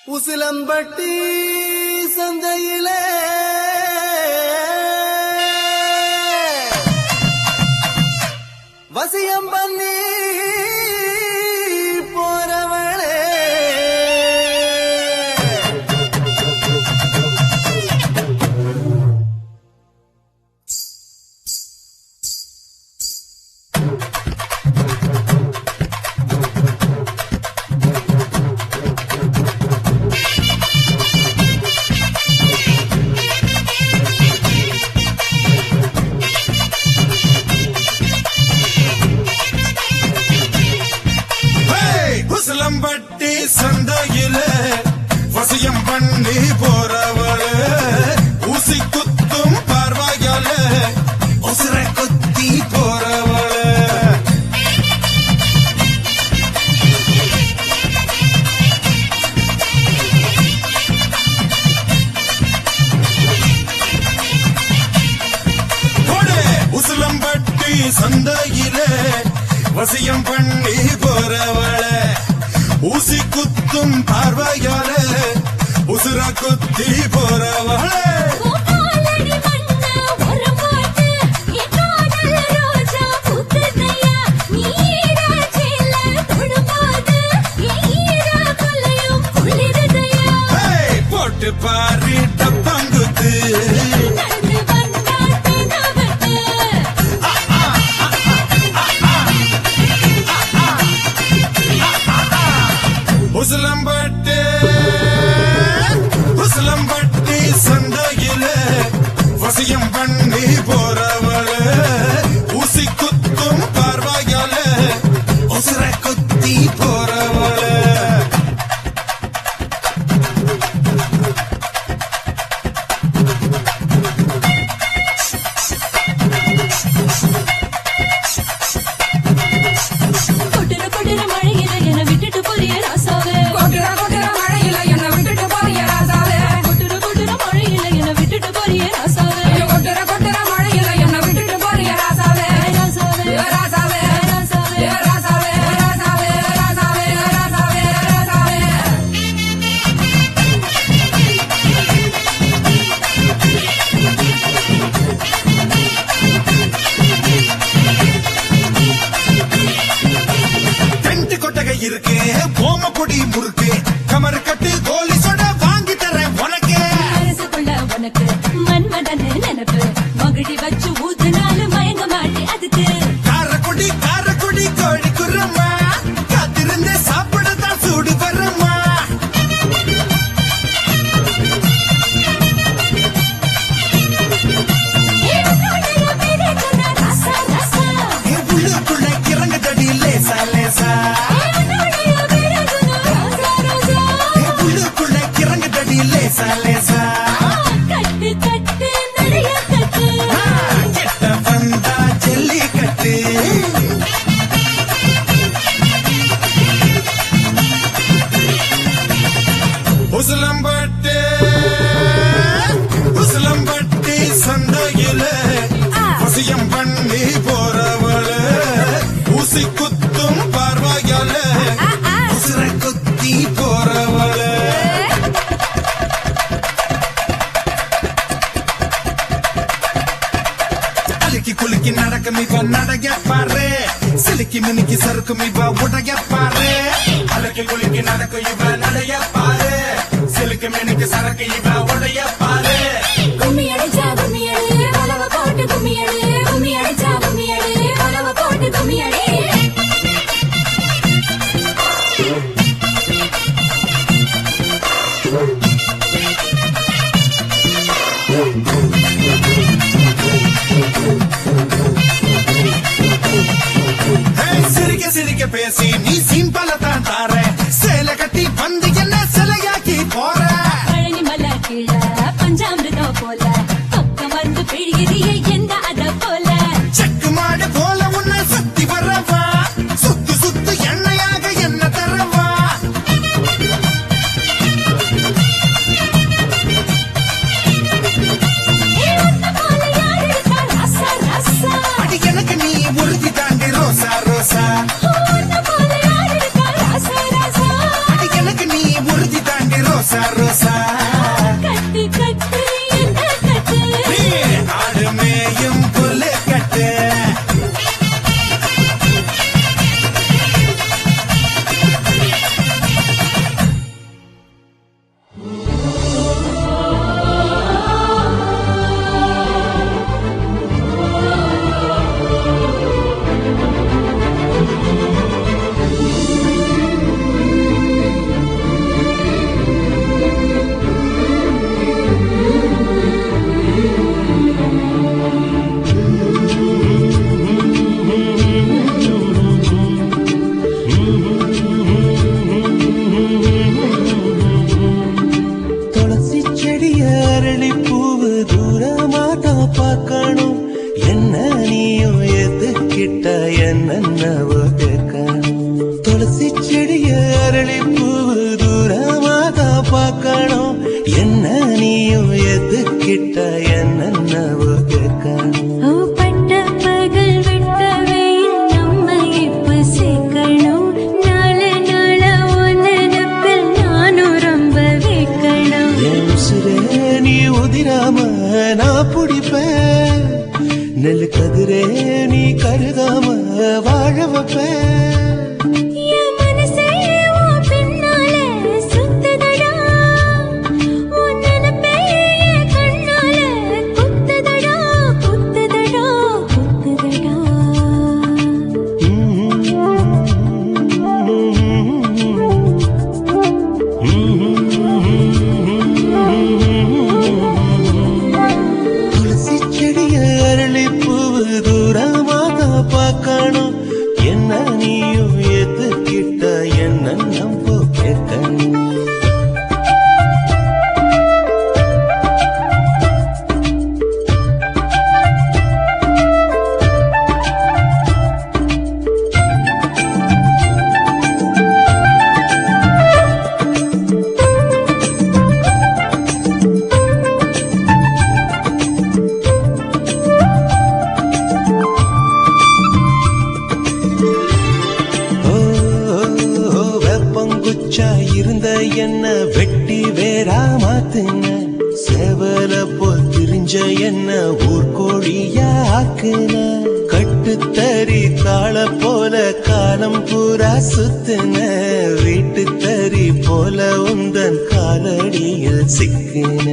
உசிலம்பட்டி சந்தையிலே வசியம் பண்ணி போறவளே உசிலம்பட்டி சந்தையிலே வசியம் பண்ணி போறவளே ஊசி குத்தும் பார்வையாலே உசுரை குத்தி போறவளே உசிலம்பட்டி சந்தையிலே வசியம் பண்ணி போறவளே ஊசி குத்தும் பார்வையாலே உசுர குத்தி போறவளே போட்டு பாரி டப்பாங்குத்து உசிலம்பட்டி சந்தையிலே வசியம் பண்ணி போறவளே ஊசி குத்தும் பார்வையாலே உசுரை குத்தி போறவளே மழையில என்ன விட்டுட்டு போறிய ராசாவே நடக்கும் இவ நடைய பாரு சிலுக்கி மினுக்கி சறுக்கும் இவ உடைய பாரு அலக்கி குலுக்கி நடக்கும் இவ நடைய பாரு சிலுக்கு மினுக்கி சறுக்கு இவ உடைய பாரு கும்மி அடிச்சா கும்மி அடி வலவ போட்டு கும்மி அடி கும்மி அடிச்சா கும்மி அடி வலவ போட்டு கும்மி அடி சிரிக்க சிரிக்க பேசி நீ சிம்பல தான் தார சேலை கட்டி வந்து என்ன சிலையாக்கி போற பழனி மலை கீழ பஞ்சாமிர்தம் போல பக்கம் வந்து பிழிகிறிய எந்த அத போல செக்கு மாடு போல உன்னை சுத்தி வரவா சுத்து சுத்து எண்ணெயாக என்ன தரவா போல யார் இருக்கா ரசா ரசா அடி எனக்கு நீ உறுதி தாண்டி ரோசா ரோசா போல யார் இருக்கா ரசா ரசா அடி எனக்கு நீ உறுதி தாண்டி ரோசா ரோசா கட்டு கட்டு என்ன கட்டு நீ ஆடு மேயும் புல்லு கட்டு துளசி செடிய அரளி பூவு தூரமாதான் பார்க்கணும் என்ன நீயும் எதுக்கிட்ட என்னவோ கேட்கணும் துளசி செடிய அரளி பூவு தூரமாதான் பார்க்கணும் என்ன நீயும் எதுக்கிட்ட என்னவோ கேட்கணும் பட்ட பகல் விட்ட வெயில் நம்ம இப்ப சேர்க்கணும் நாள நாள உன்னப்பில் நானும் ரொம்ப வைக்கணும் என் உசுரே நீ உதிராம நான் பிடிப்பேன் நெல் கதிரே நீ கருகாம வாழ வைப்பேன் என் மனசே உன் பின்னாலே சுத்துதடா உன் நினைப்பே என் கண்ணாலே குத்துதடா குத்துதடா குத்துதடா துளசி செடிய அரளி பூவு தூரமாக பார்க்கணும் என்ன நீயும் எதுக்கிட்ட என்ன நம்ப கேட்கணும் வெப்பங்குச்சா இருந்த என்ன வெட்டி வேறா மாத்துன சேவல போல் திரிஞ்ச என்ன ஊர்கோழியா ஆக்குன கட்டுத்தறி காள போல காலம் பூரா சுத்துன வீட்டு தறி போல உந்தன் காலடியில் சிக்கின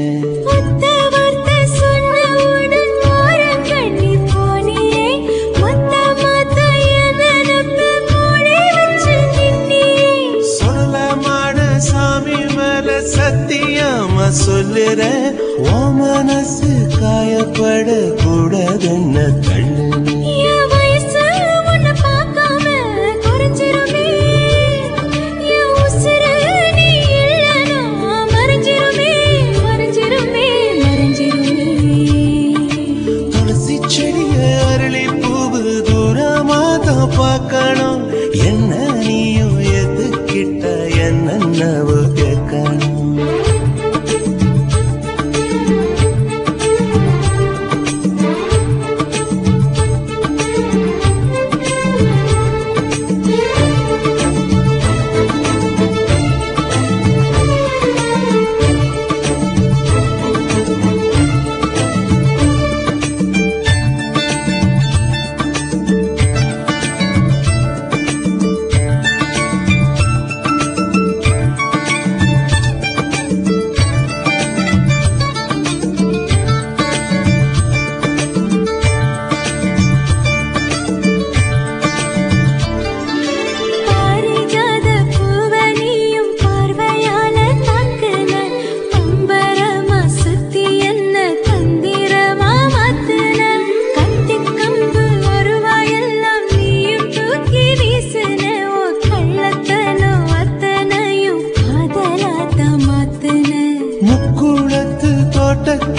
ஒத்த வார்த்தை சொன்னவுடன் ஓரம் கண்ணி போனியே மொத்த மொத்த என் நினைப்பு மூடி வச்சு நின்னியே சொல்லமான சாமி மேல சத்தியமா சொல்லுறேன் ஓ மனசு காயப்பட கூடாதுன்னு தள்ளுன என் வயசு உன்னை பார்க்காம குறைஞ்சிருமே என் உசுரு நீ இல்லைனா மறைஞ்சிருமே மறைஞ்சிருமே மறைஞ்சிருமே துளசி செடிய அரளி பூவு தூரமாதான் பார்க்கணும் என்ன நீயும் எதுக்கிட்ட என்னவோ கேட்கணும்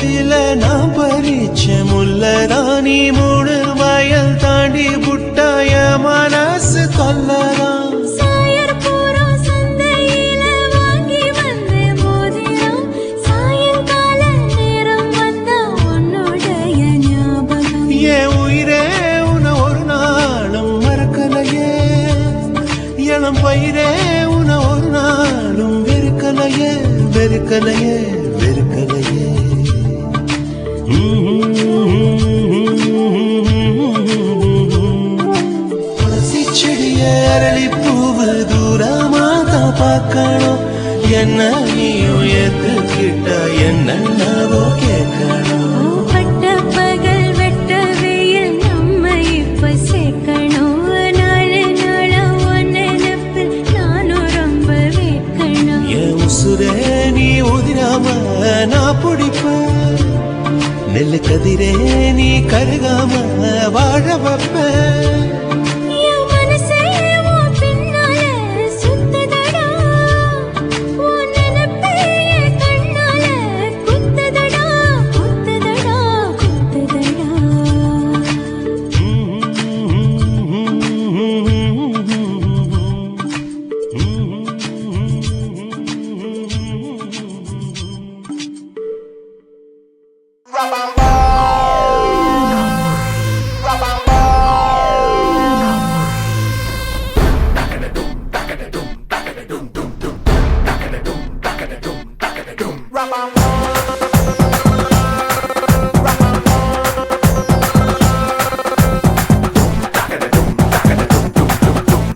முல்லையில நான் பறிச்ச முல்லராணி 3 வயல் தாண்டி புட்டாய மனசு கொல்லலாம் சாயர் பூரம் சந்தையில வாங்கி வந்த மோதிரம் சாயங்கால நேரம் வந்தா உன்னுடைய ஞாபகம் என் உயிரே உன ஒரு நாளும் மறக்கலையே இளம் பயிரே உன ஒரு நாளும் வெறுக்கலையே வெறுக்கலையே வெறுக்கலையே துளசி செடிய அரளி பூவு தூரமாதான் பார்க்கணும் என்ன நீயும் ஏத்துக்கிட்ட என்னவோ கேட்கணும் பட்ட பகல் வெட்ட வெயில் நம்ம இப்ப சேர்க்கணும் நாலு நாளா உன் நினைப்பில் நானும் ரொம்ப வேட்கணும் என் உசுரே நீ உதிராம நான் பிடிப்பேன் நெல்லு கதிரே நீ கருகாம வாழ வைப்பேன் என் மனசே உன் பின்னால சுத்துதடா உன் நினைப்பே என் கண்ணால குத்துதடா குத்துதடா குத்துதடா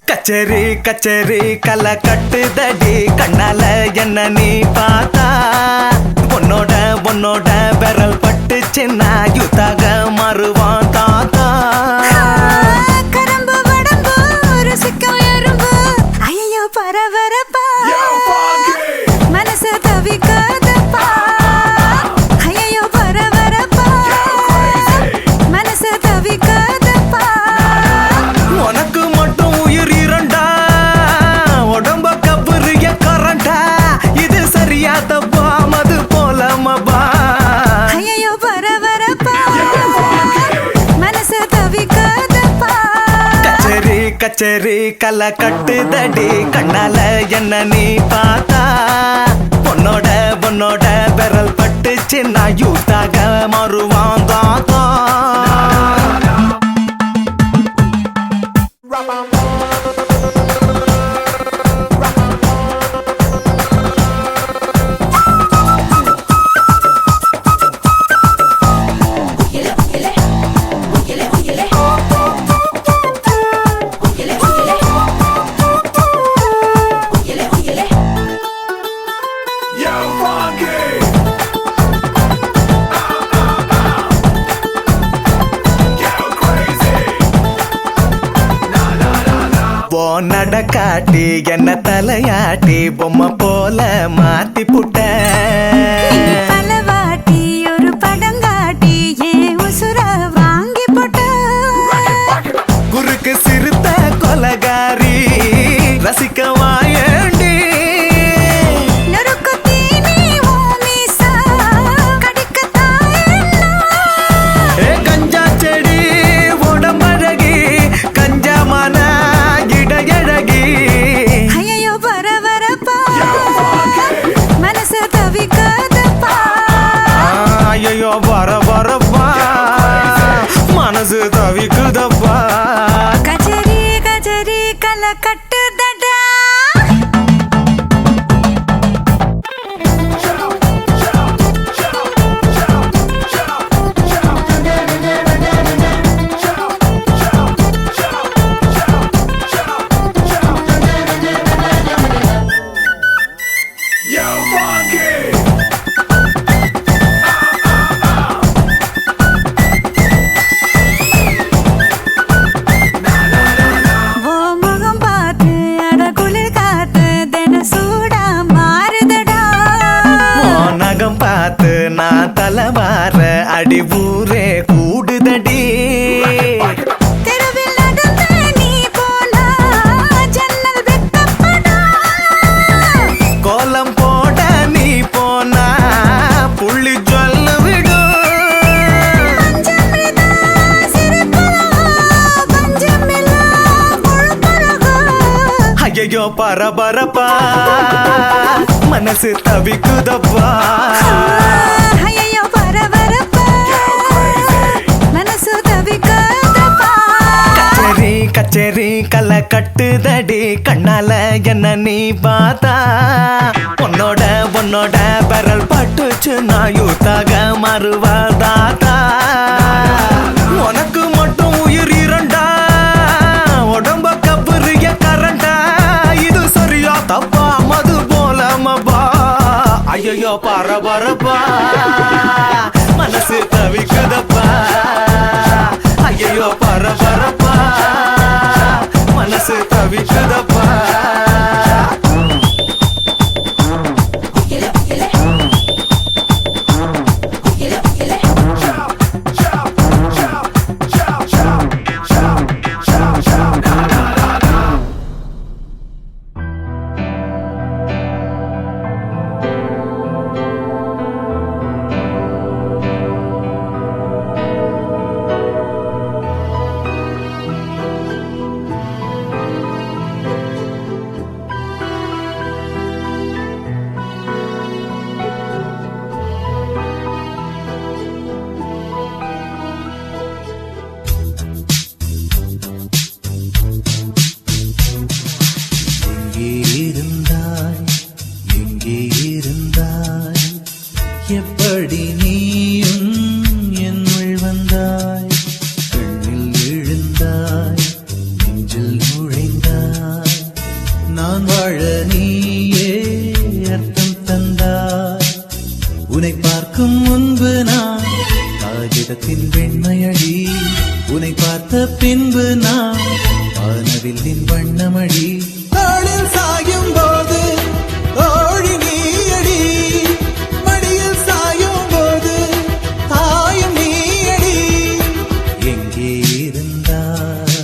கச்சேரி கச்சேரி கலை கட்டுதடி கண்ணால என்ன நீ பார்த்தா உன்னோட உன்னோட விரல் பட்டுச்சுன்னா யுத்தாக மாறுவான் தாத்தா கரம்பு வடம்பு ருசிக்கும் எறும்பு ஐயோ பரபரப்பா மனசு தவிக்காதப்பா ஐயோ பரபரப்பா மனசு தவிக்காதப்பா உனக்கு மட்டும் உயிர் இரண்டா உடம்ப கபுரிய கரண்டா இது சரியா தப்பா மது போல மபா ஐயோ பரபரப்பா மனசு தவிக்காதப்பா கச்சேரி கச்சேரி கலை கட்டுதடி கண்ணால என்ன நீ பார்த்தா உன்னோட உன்னோட விரல் பட்டுச்சுன்னா யூத்தாக மாறுவான் தாத்தா ஓ நடக்காட்டி என்ன தலையாட்டி பொம்மை போல மாத்தி புட்ட பலவாட்டி ஒரு படங்காட்டி ஏன் உசுர வாங்கி போட்ட குறுக்கு சிறுத்த கொலகாரி ரசிக்க வாயண்டி நொறுக்கு தீனி ஓ மீசா கடிக்கத்தான் ஏ கஞ்சா செடி உடம்பழகி கஞ்சமான இடையழகி ஐயோ பரபரப்பா மனசு தவிக்காதப்பா ஐயோ வர வரப்பா மனசு தவிக்குதப்பா கச்சேரி கச்சேரி கலை கட்டுதடா ஓ முகம் பார்த்து அட குளிர் காத்து தின சூடா மாறுதடா நகம் பார்த்து நான் தலைவார அடி ஊரே கூடுதடி தெருவில் நடந்து நீ போனா ஜன்னல் வெக்கப்படா கோலம் போட நீ போனா புள்ளி சொல்ல விட ஐயோ பரபரப்பா மனசு தவிக்குதப்பா ஐயையோ பரபரப்பா மனசு தவிக்குதப்பா கச்சேரி கச்சேரி கலை கட்டுதடி கண்ணால என்ன நீ பார்த்தா உன்னோட உன்னோட பெரல் பட்டுச்சு நான் யூத்தாக மறுவதாத்தா உனக்கு மட்டும் உயிர் இரண்டா உடம்ப கப்புரிய கரண்டா இது சரியா தப்பா மது போல மபா ஐயோ பரபரப்பா மனசு தவிக்குதப்பா ஐயோ பரபரப்பா மனசு தவிக்குதப்பா எப்படி நீயும் என்னுள் வந்தாய் கண்ணில் விழுந்தாய் நெஞ்சில் நுழைந்தாய் நான் வாழ நீயே அர்த்தம் தந்தாய் உன்னை பார்க்கும் முன்பு நான் காகிதத்தின் வெண்மையடி உன்னை பார்த்த பின்பு நான் வானவில்லின் வண்ணமடி தாளில் சாயும் போது தோழி நீயடி மடியில் சாயும் போது தாயும் நீயடி எங்கே இருந்தாய்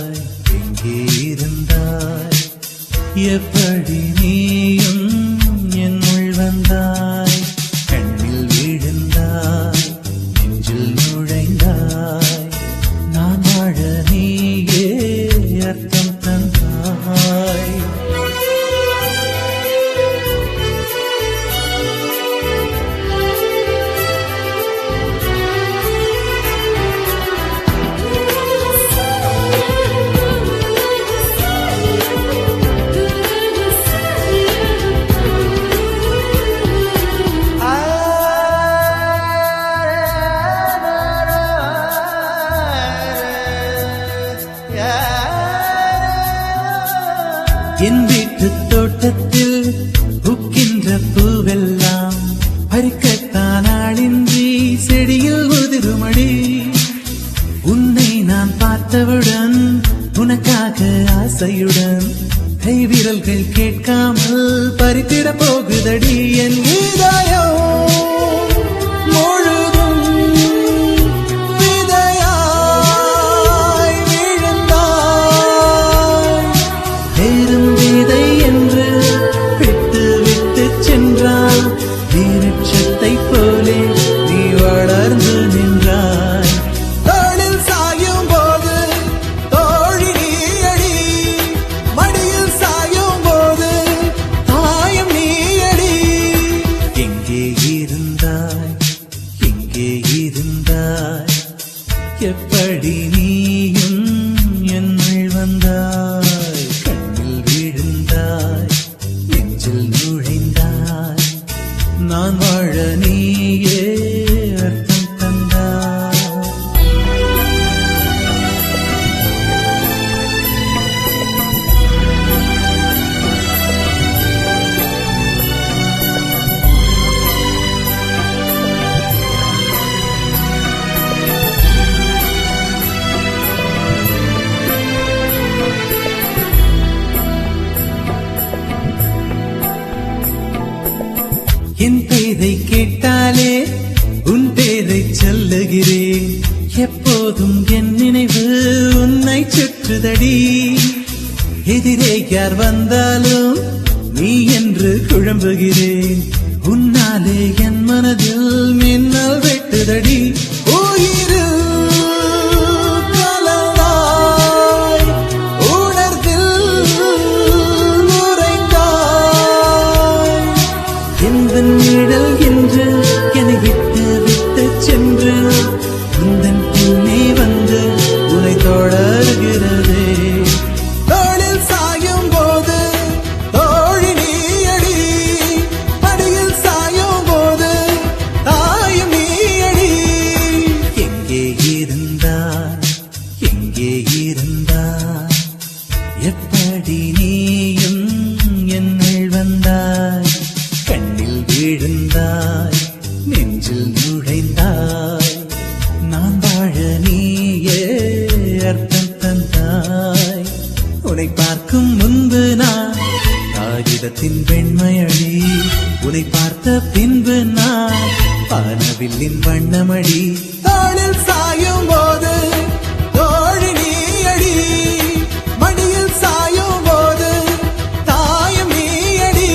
எப்படி நீயும் என்னுள் வந்தாய் கண்ணில் விழுந்தாய் நெஞ்சில் நுழைந்தாய் நான் வாழ நீயே அர்த்தம் தந்தாய் என் வீட்டு தோட்டத்தில் பூக்கின்ற பூவெல்லாம் பறிக்கத்தான் ஆளின்றி செடியில் உதிருமடி உன்னை நான் பார்த்தவுடன் உனக்காக ஆசையுடன் கை விரல்கள் கேட்காமல் பறித்திட போகுதடி என் இதயம் முழுதும் விதையாய் விழுந்தாய் பேரும் விதை என்று விட்டு விட்டு சென்றாய் வீரட்சத்தை போலே நீ வளர்ந்து நின்றாய் தோளில் சாயும் போது தோழி நீயடி மடியில் சாயும் போது தாயும் நீயடி எங்கே இருந்தாய் எப்படி நீயும் என்னுள் வந்தாய் கண்ணில் விழுந்தாய் நெஞ்சில் நுழைந்தாய் நான் வாழ நீயே அர்த்தம் தந்தாய் என் பேரை கேட்டாலே உன் பேரை சொல்லுகிறேன் எப்போதும் என் நினைவு உன்னை சுற்றுதடி எதிரே யார் வந்தாலும் நீ என்று குழம்புகிறேன் உன்னாலே என் மனதில் மின்னல் வெட்டுதடி உயிரில் கலந்தாய் உணர்வில் என்னமடி தோளில் சாயும் போது தோழி நீ அடி மடியில் சாயும் போது தாயம் நீ அடி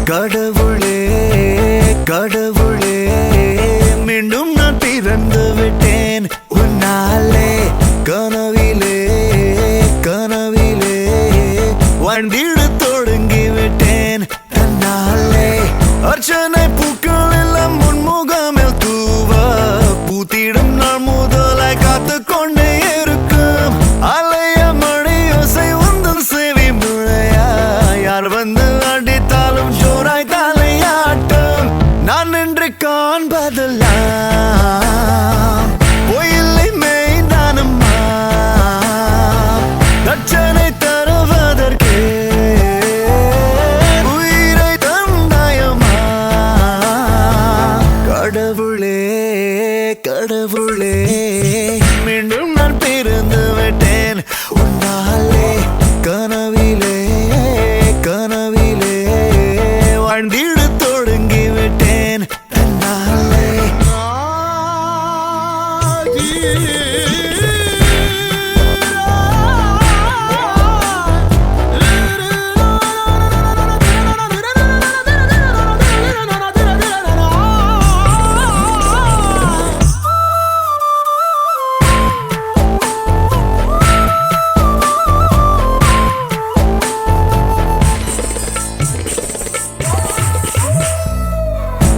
கடவுளே கடவுளே மீண்டும் நான் பிறந்து விட்டேன் உன்னாலே கனவிலே கனவிலே வாழ்ந்திட தொடங்கி விட்டேன் தன்னாலே அர்ச்சனை பூக்கள் எல்லாம் முன்முகமேல் தூவ பூத்திடும் நாள் முதலாய் காத்து கொண்டே இருக்கும் அலைய மணி யோசை உந்தன் சேவி முழையா யார் வந்து அடித்தாலும் ஜோராய் தலையாட்டம் நான் என்று காண்பதெல்லாம் பொயில்லை மெய்தானம்மா தட்சணை தருவதற்கே உயிரை தந்தாயம்மா கடவுளே கடவுளே மீண்டும் நான் பிறந்து விட்டேன் உன்னாலே கனவிலே கனவிலே வாழ்ந்திட தொடங்கி விட்டேன் தன்னாலே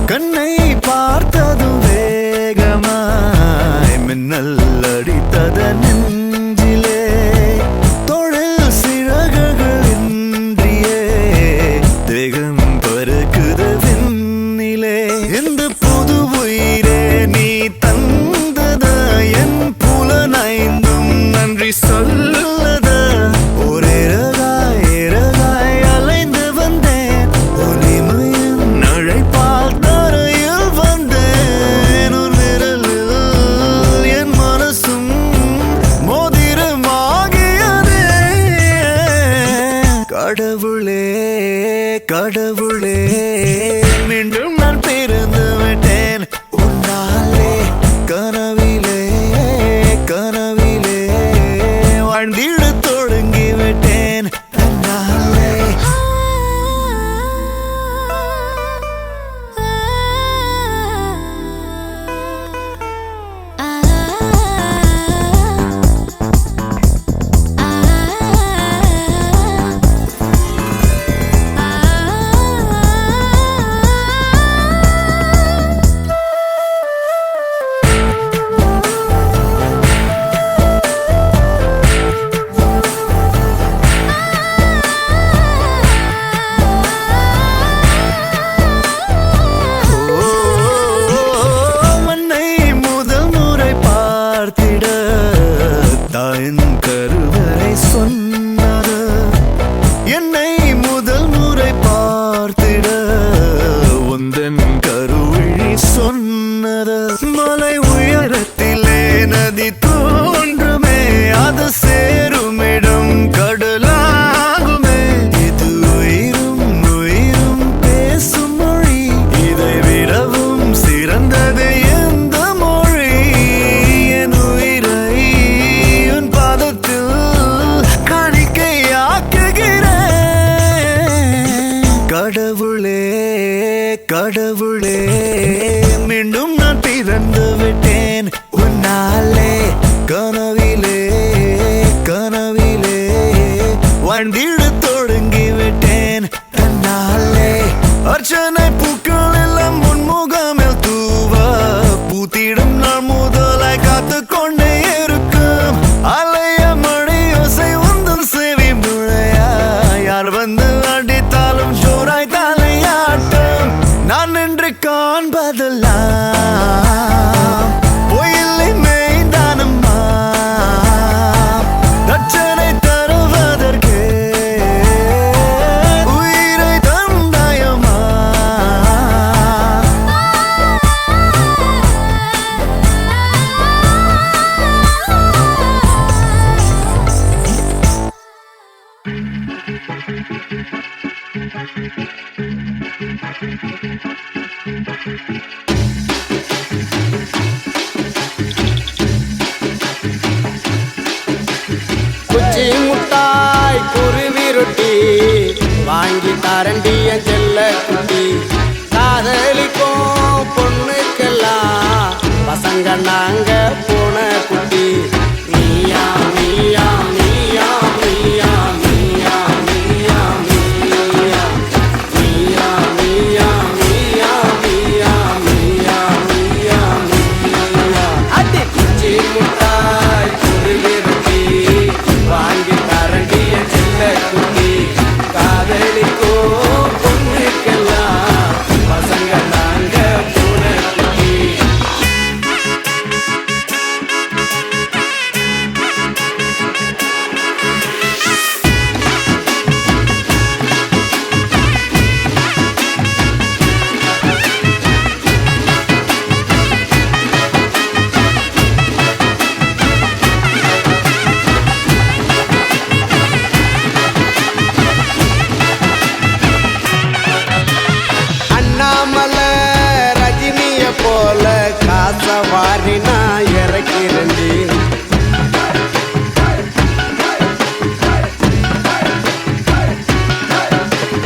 கண்ணை பார்த்ததும் வேகமாய் மின்னல் அடித்தத நெஞ்சிலே தொழில் சிறகுகள் இன்றியே தேகம் பறக்குது விண்ணிலே இந்த புது உயிரே நீ தந்தத என் புலனைந்தும் நன்றி சொல்லத ஒரே ரகாய் அலைந்து வந்தேன் ஒளிமையின் நழைப்பால் தரையில் வந்தேன் ஒரு விரலில் என் மனசும் மோதிரமாகியதே கடவுளே கடவுளே மீண்டும் நான் பிறந்து விட்டேன் உன்னாலே கனவிலே கனவிலே வாழ்ந்திட தொடங்கி விட்டேன் தன்னாலே மண்ணை முதல் முறை பார்த்திட தாயின் கருவறை சொன்னது என்னை முதல் முறை பார்த்திட உந்தன் கருவிழி சொன்னது மலை உயரத்திலே நதி தோன்றுமே அது சேருமிடம் கடலாகுமே இது உயிரும் உயிரும் பேசும் மொழி இதை விடவும் சிறந்தது எந்த மொழி என் உயிரை உன் பாதத்தில் காணிக்கையாக்குகிறேன் கடவுளே கடவுளே மீண்டும் நான் பிறந்து விட்டேன் உன்னாலே கனவிலே கனவிலே வாழ்ந்திட தொடங்கி விட்டேன் தன்னாலே அர்ச்சனை பூக்கள் எல்லாம் முன்முகமேல் தூவ பூத்திடும் நாள் முதலாய் காத்து கொண்டே இருக்கும் அலைய மணி யோசை உந்தன் சேவி முழையா யார் வந்து அடித்தாலும் ஜோராய் தலையாட்டம் நான் என்று காண்பதெல்லாம் பொயில்லை மெய்தானம்மா தட்சணை தருவதற்கே உயிரை தந்தாயம்மா குச்சி முட்டாய் குருவி ரொட்டி வாங்கி தரண்டிய செல்ல குட்டி காதலிக்கும் பொண்ணுக்கெல்லாம் பசங்க நாங்க போன குட்டி நீயா நீயா நீயா நீயா நீயா நீயா நீயா நீயா நீயா நீயா நீயா நீயா நீயா நீயா அடி குச்சி முட்டாய் குருவி ரொட்டி வாங்கி தரண்டிய செல்ல குட்டி காதலிக்கோ பொண்ணுக்கெல்லாம் பசங்க நாங்க போன குட்டி அண்ணாமலை ரஜினிய போல காச வாரி நான் இறக்கிறேன்டி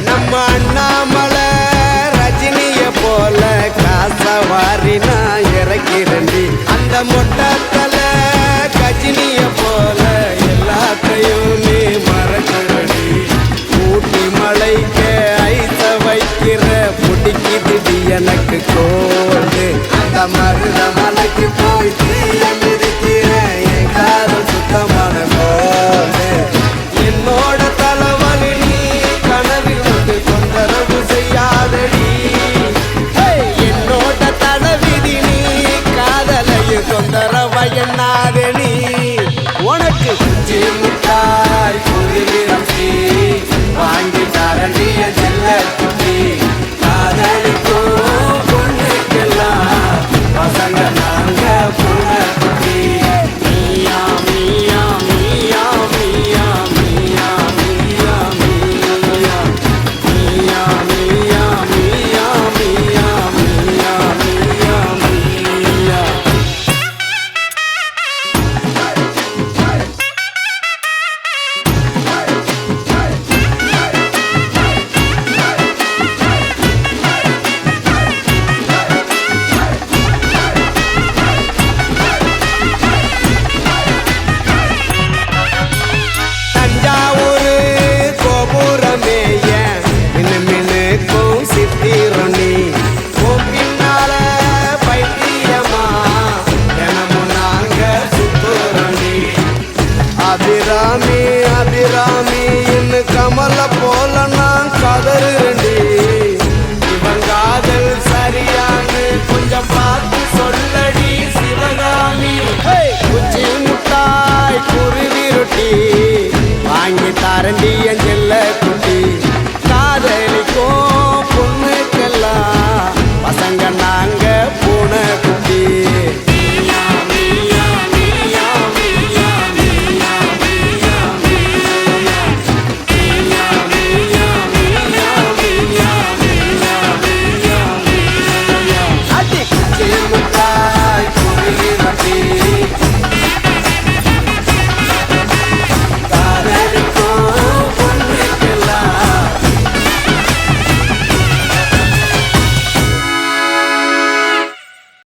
நம்ம அண்ணாமலை ரஜினிய போல காச வாரி நான் இறக்கிறேன்டி அந்த மொட்டத்தல கஜினிய போல எல்லாத்தையும் நீ மறக்கிறடி ஊட்டி மலைக்கு ஐச வைக்கிற பிடிக்குதுடி எனக்கு கோடு அந்த மருதம்